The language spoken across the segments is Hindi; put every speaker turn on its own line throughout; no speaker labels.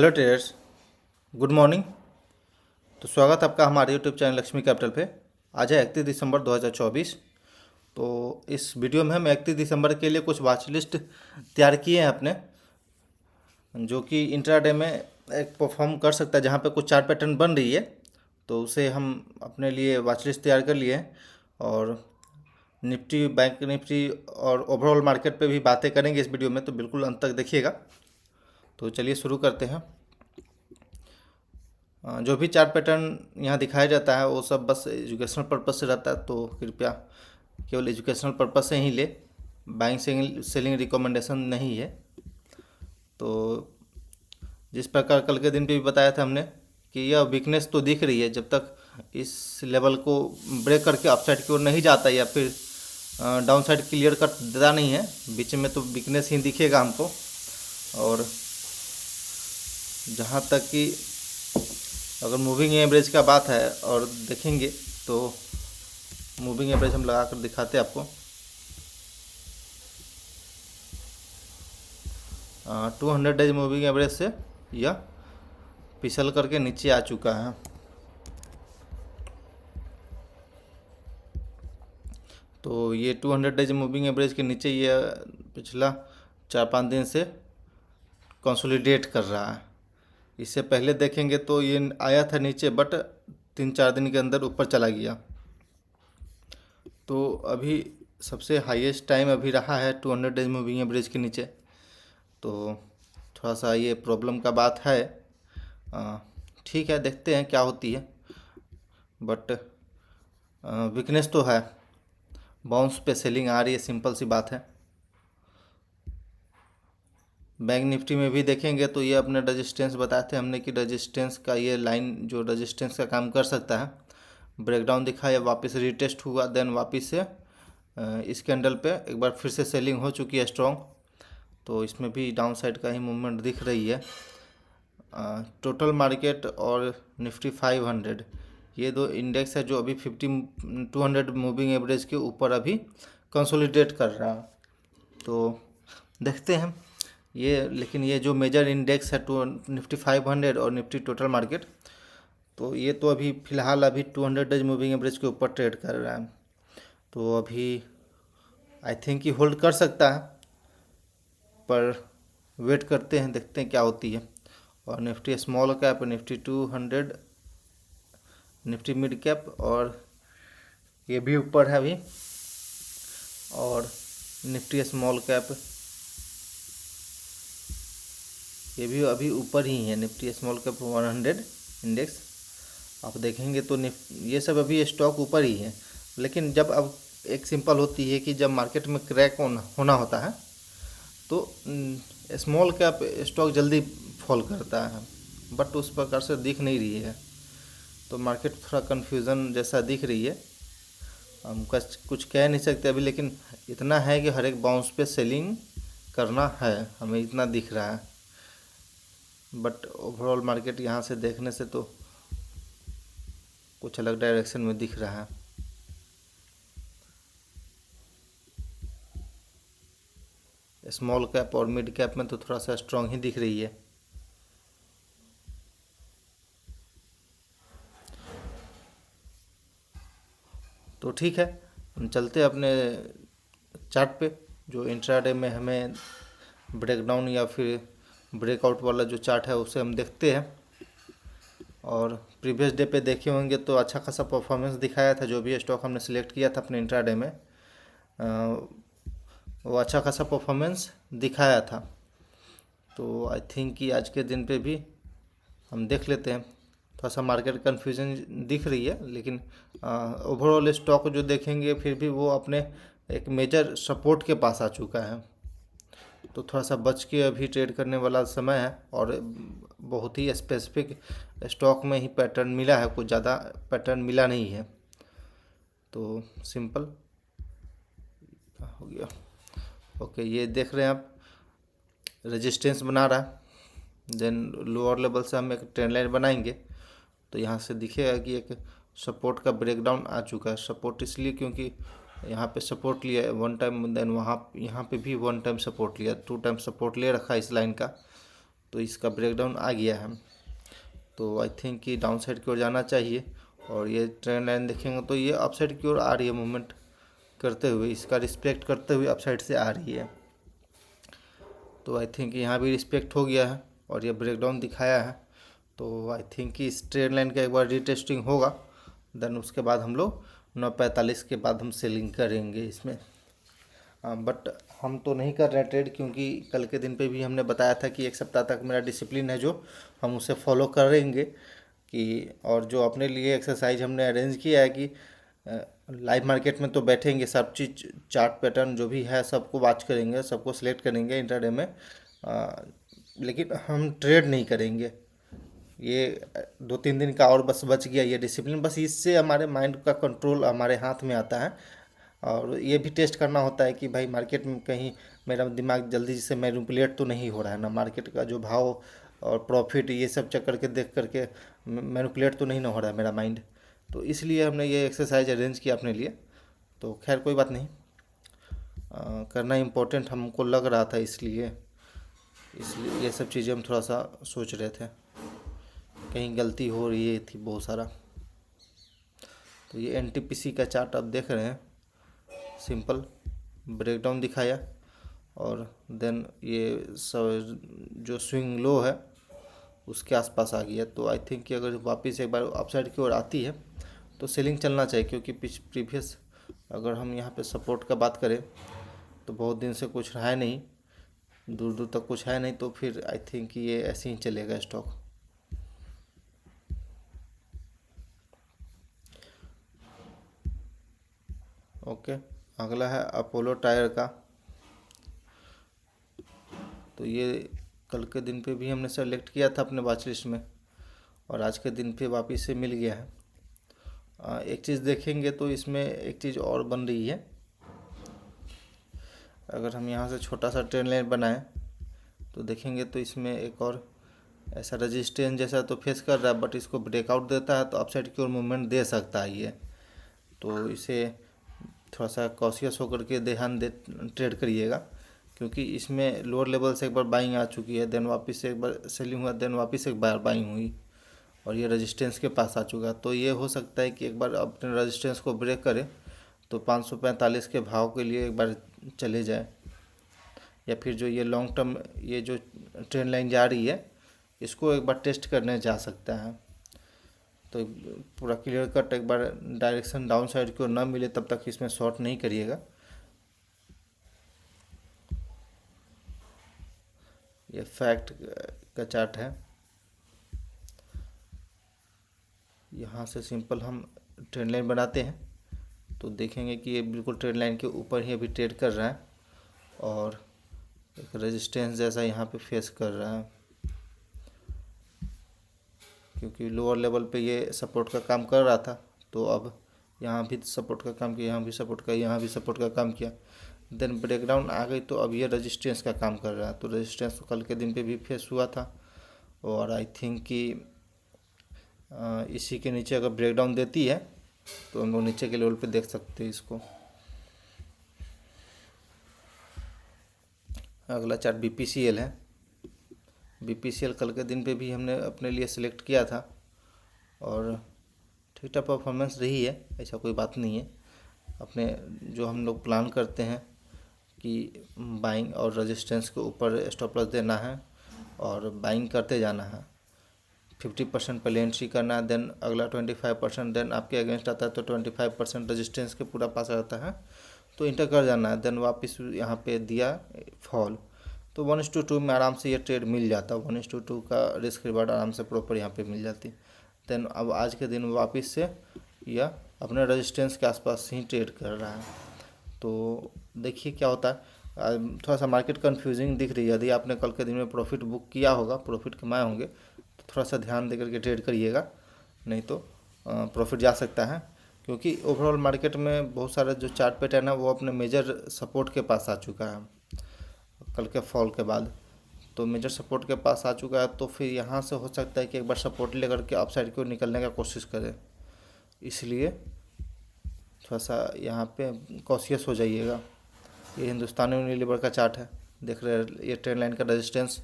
Hello traders, good morning. तो स्वागत है आपका हमारे यूट्यूब चैनल लक्ष्मी कैपिटल पे। आज है 31 दिसंबर 2024। तो इस वीडियो में हम 31 दिसंबर के लिए कुछ वॉच लिस्ट तैयार किए हैं अपने, जो कि इंट्राडे में एक परफॉर्म कर सकता है, जहाँ पे कुछ चार्ट पैटर्न बन रही है। तो उसे हम अपने लिए वॉच लिस्ट तैयार कर लिए हैं और निफ्टी, बैंक निफ्टी और ओवरऑल मार्केट पे भी बातें करेंगे इस वीडियो में, तो बिल्कुल अंत तक देखिएगा। तो चलिए शुरू करते हैं। जो भी चार्ट पैटर्न यहाँ दिखाया जाता है वो सब बस एजुकेशनल पर्पस से रहता है, तो कृपया केवल एजुकेशनल पर्पस से ही ले। बाइंग सेलिंग रिकमेंडेशन नहीं है। तो जिस प्रकार कल के दिन पे भी बताया था हमने कि यह वीकनेस तो दिख रही है, जब तक इस लेवल को ब्रेक करके अपसाइड की ओर नहीं जाता या फिर डाउन साइड क्लियर कट देता नहीं है, बीच में तो वीकनेस ही दिखेगा हमको। और जहाँ तक कि अगर मूविंग एवरेज का बात है और देखेंगे तो मूविंग एवरेज हम लगा कर दिखाते हैं आपको। 200 डेज मूविंग एवरेज से यह फिसल करके नीचे आ चुका है। तो ये 200 डेज मूविंग एवरेज के नीचे ये पिछला 4-5 दिन से कंसोलिडेट कर रहा है। इससे पहले देखेंगे तो ये आया था नीचे, बट 3-4 दिन के अंदर ऊपर चला गया। तो अभी सबसे हाईएस्ट टाइम अभी रहा है 200 डेज मूविंग एवरेज के नीचे। तो थोड़ा सा ये प्रॉब्लम का बात है। ठीक है, देखते हैं क्या होती है, बट वीकनेस तो है। बाउंस पे सेलिंग आ रही है, सिंपल सी बात है। बैंक निफ्टी में भी देखेंगे तो ये अपने रेजिस्टेंस बताए थे हमने कि रेजिस्टेंस का ये लाइन जो रेजिस्टेंस का काम कर सकता है, ब्रेकडाउन दिखाया, वापस रिटेस्ट हुआ, देन वापस से इस कैंडल पे एक बार फिर से सेलिंग हो चुकी है स्ट्रॉन्ग। तो इसमें भी डाउन साइड का ही मूवमेंट दिख रही है। टोटल मार्केट और निफ्टी 500, ये दो इंडेक्स है जो अभी 200 मूविंग एवरेज के ऊपर अभी कंसोलिडेट कर रहा है। तो देखते हैं ये, लेकिन ये जो मेजर इंडेक्स है टू निफ्टी 500 और निफ्टी टोटल मार्केट, तो ये तो अभी फ़िलहाल अभी 200 डेज मूविंग एवरेज के ऊपर ट्रेड कर रहा है। तो अभी आई थिंक कि होल्ड कर सकता है, पर वेट करते हैं, देखते हैं क्या होती है। और Nifty small cap, Nifty 200, Nifty mid cap, और ये भी ऊपर है अभी। और निफ्टी स्मॉल कैप ये भी अभी ऊपर ही है, निफ्टी स्मॉल कैप 100 इंडेक्स। आप देखेंगे तो ये सब अभी स्टॉक ऊपर ही है। लेकिन जब अब एक सिंपल होती है कि जब मार्केट में क्रैक होना होता है तो स्मॉल कैप स्टॉक जल्दी फॉल करता है, बट उस प्रकार से दिख नहीं रही है। तो मार्केट थोड़ा कन्फ्यूज़न जैसा दिख रही है। हम कुछ कह नहीं सकते अभी, लेकिन इतना है कि हर एक बाउंस पे सेलिंग करना है, हमें इतना दिख रहा है। बट ओवरऑल मार्केट यहाँ से देखने से तो कुछ अलग डायरेक्शन में दिख रहा है। स्मॉल कैप और मिड कैप में तो थोड़ा सा स्ट्रांग ही दिख रही है। तो ठीक है, हम चलते अपने चार्ट पे, जो इंट्राडे में हमें ब्रेकडाउन या फिर ब्रेकआउट वाला जो चार्ट है उसे हम देखते हैं। और प्रीवियस डे पे देखे होंगे तो अच्छा खासा परफॉर्मेंस दिखाया था, जो भी स्टॉक हमने सिलेक्ट किया था अपने इंट्राडे में, वो अच्छा खासा परफॉर्मेंस दिखाया था। तो आई थिंक कि आज के दिन पे भी हम देख लेते हैं। थोड़ा सा मार्केट कन्फ्यूजन दिख रही है, लेकिन ओवरऑल स्टॉक जो देखेंगे फिर भी वो अपने एक मेजर सपोर्ट के पास आ चुका है। तो थोड़ा सा बच के अभी ट्रेड करने वाला समय है। और बहुत ही स्पेसिफिक स्टॉक में ही पैटर्न मिला है, कुछ ज़्यादा पैटर्न मिला नहीं है। तो सिंपल हो गया। ओके, ये देख रहे हैं आप, रेजिस्टेंस बना रहा है, देन लोअर लेवल से हम एक ट्रेंड लाइन बनाएंगे तो यहाँ से दिखेगा कि एक सपोर्ट का ब्रेकडाउन आ चुका है। सपोर्ट इसलिए क्योंकि यहाँ पे सपोर्ट लिया है 1 टाइम, देन यहाँ पे भी 1 टाइम सपोर्ट लिया, 2 टाइम सपोर्ट ले रखा है इस लाइन का। तो इसका ब्रेकडाउन आ गया है। तो आई थिंक कि डाउन साइड की ओर जाना चाहिए। और ये ट्रेंड लाइन देखेंगे तो ये अप साइड की ओर आ रही है, मूवमेंट करते हुए, इसका रिस्पेक्ट करते हुए अप साइड से आ रही है। तो आई थिंक यहाँ भी रिस्पेक्ट हो गया है और ये ब्रेकडाउन दिखाया है। तो आई थिंक कि इस ट्रेंड लाइन का एक बार रीटेस्टिंग होगा, देन उसके बाद हम लोग 9:45 के बाद हम सेलिंग करेंगे इसमें। बट हम तो नहीं कर रहे हैं ट्रेड, क्योंकि कल के दिन पे भी हमने बताया था कि एक सप्ताह तक मेरा डिसिप्लिन है जो हम उसे फॉलो करेंगे। कि और जो अपने लिए एक्सरसाइज हमने अरेंज किया है कि लाइव मार्केट में तो बैठेंगे, सब चीज़ चार्ट पैटर्न जो भी है सबको वॉच करेंगे, सबको सिलेक्ट करेंगे इंटरडे में, लेकिन हम ट्रेड नहीं करेंगे। ये 2-3 दिन का और बस बच गया ये डिसिप्लिन, बस इससे हमारे माइंड का कंट्रोल हमारे हाथ में आता है। और ये भी टेस्ट करना होता है कि भाई मार्केट में कहीं मेरा दिमाग जल्दी से मैनिपुलेट तो नहीं हो रहा है ना, मार्केट का जो भाव और प्रॉफिट ये सब चेक करके देख करके मैनिपुलेट तो नहीं ना हो रहा है मेरा माइंड। तो इसलिए हमने ये एक्सरसाइज अरेंज किया अपने लिए। तो खैर कोई बात नहीं, करना इम्पोर्टेंट हमको लग रहा था, इसलिए ये सब चीज़ें हम थोड़ा सा सोच रहे थे, कहीं गलती हो रही थी बहुत सारा। तो ये एनटीपीसी का चार्ट आप देख रहे हैं, सिंपल ब्रेकडाउन दिखाया और देन ये जो स्विंग लो है उसके आसपास आ गया। तो आई थिंक कि अगर वापस एक बार अपसाइड की ओर आती है तो सेलिंग चलना चाहिए, क्योंकि प्रीवियस अगर हम यहाँ पे सपोर्ट का बात करें तो बहुत दिन से कुछ है नहीं, दूर दूर तक कुछ है नहीं, तो फिर आई थिंक कि ये ऐसे ही चलेगा स्टॉक। ओके, अगला है अपोलो टायर का। तो ये कल के दिन पे भी हमने सेलेक्ट किया था अपने वॉच लिस्ट में और आज के दिन पे वापस से मिल गया है। एक चीज़ देखेंगे तो इसमें एक चीज़ और बन रही है। अगर हम यहाँ से छोटा सा ट्रेंड लाइन बनाएं तो देखेंगे तो इसमें एक और ऐसा रेजिस्टेंस जैसा तो फेस कर रहा है, बट इसको ब्रेकआउट देता है तो अपसाइड की ओर मूवमेंट दे सकता है ये। तो इसे थोड़ा सा कॉशियस होकर के ध्यान दे ट्रेड करिएगा, क्योंकि इसमें लोअर लेवल से एक बार बाइंग आ चुकी है, देन वापस से एक बार सेलिंग हुआ, देन वापस एक बार बाइंग हुई और ये रेजिस्टेंस के पास आ चुका। तो ये हो सकता है कि एक बार अपने रेजिस्टेंस को ब्रेक करे तो 545 के भाव के लिए एक बार चले जाए, या फिर जो ये लॉन्ग टर्म ये जो ट्रेंड लाइन जा रही है इसको एक बार टेस्ट करने जा सकता है। तो पूरा क्लियर कट एक बार डायरेक्शन डाउन साइड की ओर ना मिले तब तक इसमें शॉर्ट नहीं करिएगा। ये फैक्ट का चार्ट है, यहाँ से सिंपल हम ट्रेंड लाइन बनाते हैं तो देखेंगे कि ये बिल्कुल ट्रेंड लाइन के ऊपर ही अभी ट्रेड कर रहा है और एक रेजिस्टेंस जैसा यहाँ पे फेस कर रहा है, क्योंकि लोअर लेवल पे ये सपोर्ट का काम कर रहा था। तो अब यहाँ भी सपोर्ट का काम किया, यहाँ भी सपोर्ट का, यहाँ भी सपोर्ट का काम किया, देन ब्रेकडाउन आ गई तो अब ये रेजिस्टेंस का काम कर रहा है। तो रेजिस्टेंस तो कल के दिन पे भी फेस हुआ था और आई थिंक कि इसी के नीचे अगर ब्रेकडाउन देती है तो हम लोग नीचे के लेवल पे देख सकते हैं इसको। अगला चार्ट बीपीसीएल है। बीपीसीएल कल के दिन पे भी हमने अपने लिए सिलेक्ट किया था और ठीक ठाक परफॉर्मेंस रही है, ऐसा कोई बात नहीं है। अपने जो हम लोग प्लान करते हैं कि बाइंग और रेजिस्टेंस के ऊपर स्टॉप लॉस देना है और बाइंग करते जाना है, 50% पहले एंट्री करना है, देन अगला 25%, देन आपके अगेंस्ट आता है तो 25% रेजिस्टेंस के पूरा पास आता है तो इंटर कर जाना है, देन वापस यहाँ पे दिया फॉल तो 1:2 में आराम से ये ट्रेड मिल जाता है, 1:2 का रिस्क रिवार्ड आराम से प्रॉपर यहाँ पे मिल जाती। देन अब आज के दिन वापस से यह अपने रेजिस्टेंस के आसपास ही ट्रेड कर रहा है। तो देखिए क्या होता है। थोड़ा सा मार्केट कंफ्यूजिंग दिख रही है, यदि आपने कल के दिन में प्रॉफिट बुक किया होगा, प्रॉफिट कमाए होंगे तो थोड़ा सा ध्यान दे करके ट्रेड करिएगा, नहीं तो प्रॉफिट जा सकता है। क्योंकि ओवरऑल मार्केट में बहुत सारे जो चार्ट पैटर्न है वो अपने मेजर सपोर्ट के पास आ चुका है कल के फॉल के बाद, तो मेजर सपोर्ट के पास आ चुका है। तो फिर यहाँ से हो सकता है कि एक बार सपोर्ट लेकर के अपसाइड की ओर निकलने का कोशिश करें, इसलिए थोड़ा सा यहाँ पे कॉशियस हो जाइएगा। ये हिंदुस्तानी यूनिलीवर का चार्ट है, देख रहे हैं ये ट्रेंड लाइन का रेजिस्टेंस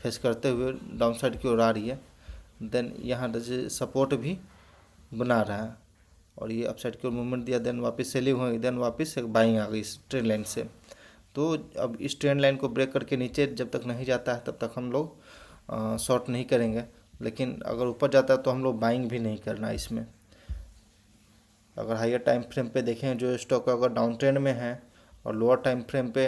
फेस करते हुए डाउन साइड की ओर आ रही है। देन यहाँ सपोर्ट भी बना रहा है और ये अपसाइड की ओर मूवमेंट दिया, देन वापस सेलिंग हुई, देन वापस एक बाइंग आ गई इस ट्रेंड लाइन से। तो अब इस ट्रेंड लाइन को ब्रेक करके नीचे जब तक नहीं जाता है तब तक हम लोग शॉर्ट नहीं करेंगे, लेकिन अगर ऊपर जाता है तो हम लोग बाइंग भी नहीं करना इसमें। अगर हायर टाइम फ्रेम पे देखें जो स्टॉक अगर डाउन ट्रेंड में है और लोअर टाइम फ्रेम पे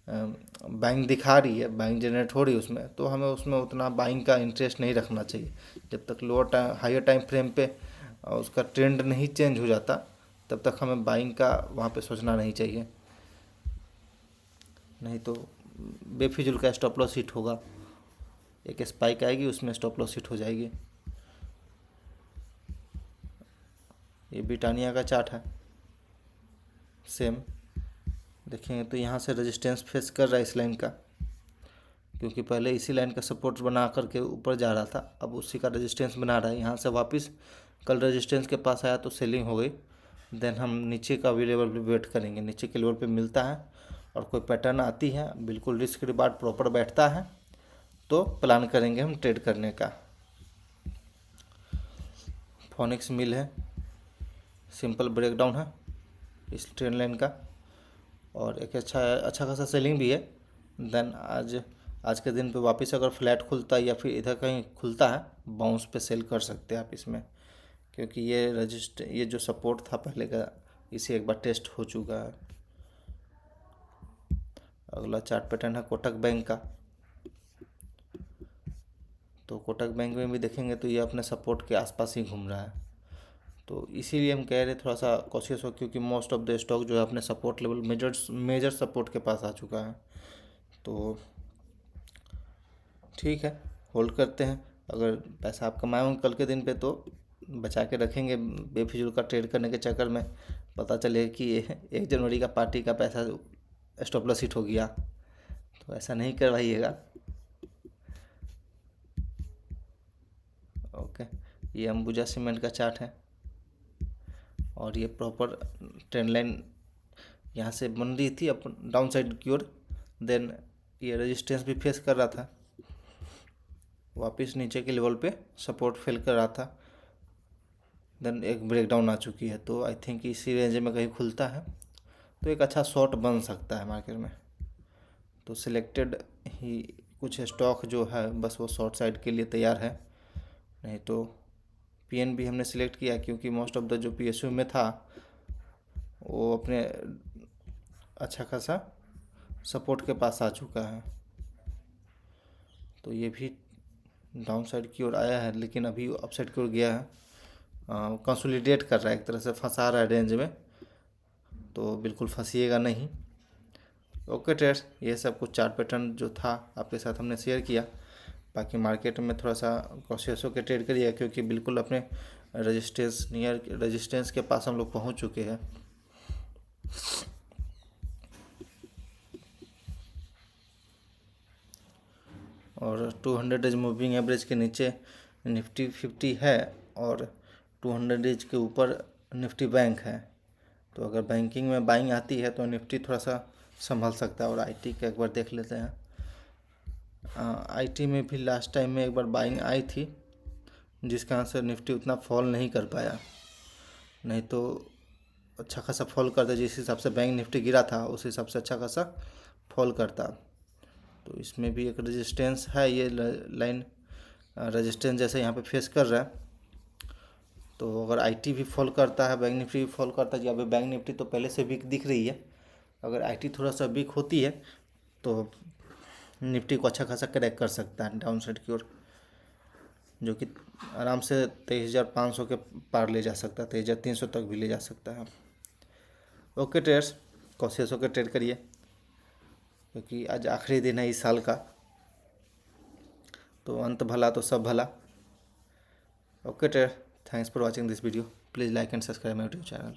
बाइंग दिखा रही है, बाइंग जनरेट हो रही है उसमें, तो हमें उसमें उतना बाइंग का इंटरेस्ट नहीं रखना चाहिए। जब तक हायर टाइम फ्रेम पे उसका ट्रेंड नहीं चेंज हो जाता तब तक हमें बाइंग का वहाँ पे सोचना नहीं चाहिए, नहीं तो बेफिजुल का स्टॉप लॉस हिट होगा। एक स्पाइक आएगी उसमें स्टॉप लॉस हिट हो जाएगी। ये ब्रिटानिया का चार्ट है, सेम देखेंगे तो यहाँ से रेजिस्टेंस फेस कर रहा है इस लाइन का, क्योंकि पहले इसी लाइन का सपोर्ट बना करके ऊपर जा रहा था, अब उसी का रेजिस्टेंस बना रहा है। यहाँ से वापस कल रेजिस्टेंस के पास आया तो सेलिंग हो गई। देन हम नीचे का भी लेवल पे वेट करेंगे, नीचे के लेवल पे मिलता है और कोई पैटर्न आती है, बिल्कुल रिस्क रिवार्ड प्रॉपर बैठता है तो प्लान करेंगे हम ट्रेड करने का। फोनिक्स मिल है, सिंपल ब्रेकडाउन है इस ट्रेंड लाइन का और एक अच्छा खासा सेलिंग भी है। देन आज के दिन पे वापस अगर फ्लैट खुलता है या फिर इधर कहीं खुलता है, बाउंस पे सेल कर सकते हैं आप इसमें, क्योंकि ये जो सपोर्ट था पहले का, इसे एक बार टेस्ट हो चुका है। अगला चार्ट पैटर्न है कोटक बैंक का। तो कोटक बैंक में भी देखेंगे तो ये अपने सपोर्ट के आसपास ही घूम रहा है, तो इसीलिए हम कह रहे थोड़ा सा कॉशियस हो, क्योंकि मोस्ट ऑफ द स्टॉक जो है अपने सपोर्ट लेवल मेजर सपोर्ट के पास आ चुका है। तो ठीक है, होल्ड करते हैं। अगर पैसा आप कमाए होंगे कल के दिन पे तो बचा के रखेंगे, बेफिजूल का ट्रेड करने के चक्कर में पता चले कि 1 जनवरी का पार्टी का पैसा स्टॉप लॉस हिट हो गया, तो ऐसा नहीं करवाइएगा। ओके, ये अंबुजा सीमेंट का चार्ट है और ये प्रॉपर ट्रेंड लाइन यहाँ से बन रही थी अप डाउन साइड की ओर। देन ये रेजिस्टेंस भी फेस कर रहा था, वापस नीचे के लेवल पे सपोर्ट फेल कर रहा था। देन एक ब्रेकडाउन आ चुकी है, तो आई थिंक इसी रेंज में कहीं खुलता है तो एक अच्छा शॉर्ट बन सकता है मार्केट में। तो सिलेक्टेड ही कुछ स्टॉक जो है बस वो शॉर्ट साइड के लिए तैयार है, नहीं तो पीएनबी हमने सिलेक्ट किया क्योंकि मोस्ट ऑफ द जो पीएसयू में था वो अपने अच्छा खासा सपोर्ट के पास आ चुका है। तो ये भी डाउन साइड की ओर आया है लेकिन अभी अप साइड की ओर गया है, कंसोलिडेट कर रहा है, एक तरह से फंसा रहा है रेंज में, तो बिल्कुल फंसिएगा नहीं। ओके ट्रेड्स, ये सब कुछ चार्ट पैटर्न जो था आपके साथ हमने शेयर किया। बाकी मार्केट में थोड़ा सा कॉशियस होकर ट्रेड करिए, क्योंकि बिल्कुल अपने नियर रेजिस्टेंस के पास हम लोग पहुंच चुके हैं। और 200 डेज मूविंग एवरेज के नीचे निफ्टी 50 है और 200 डेज के ऊपर निफ्टी बैंक है। तो अगर बैंकिंग में बाइंग आती है तो निफ्टी थोड़ा सा संभल सकता है। और आईटी का एक बार देख लेते हैं। आईटी में भी लास्ट टाइम में एक बार बाइंग आई थी, जिसके कारण से निफ्टी उतना फॉल नहीं कर पाया, नहीं तो अच्छा खासा फॉल करता। जिस हिसाब से बैंक निफ्टी गिरा था उस हिसाब से अच्छा खासा फॉल करता। तो इसमें भी एक रेजिस्टेंस है, ये लाइन रेजिस्टेंस जैसे यहाँ पे फेस कर रहा है। तो अगर आईटी भी फॉल करता है, बैंक निफ्टी भी फॉल करता है, जब बैंक निफ्टी तो पहले से वीक दिख रही है, अगर आईटी थोड़ा सा वीक होती है तो निफ्टी को अच्छा खासा क्रैक कर सकता है डाउन साइड की ओर, जो कि आराम से 23,500 के पार ले जा सकता है, 23,300 तक भी ले जा सकता है। ओके ट्रेडर्स, कॉशियस होकर ट्रेड करिए, क्योंकि आज आखिरी दिन है इस साल का, तो अंत भला तो सब भला। Okay trader, thanks for watching this video, please like and subscribe my YouTube channel.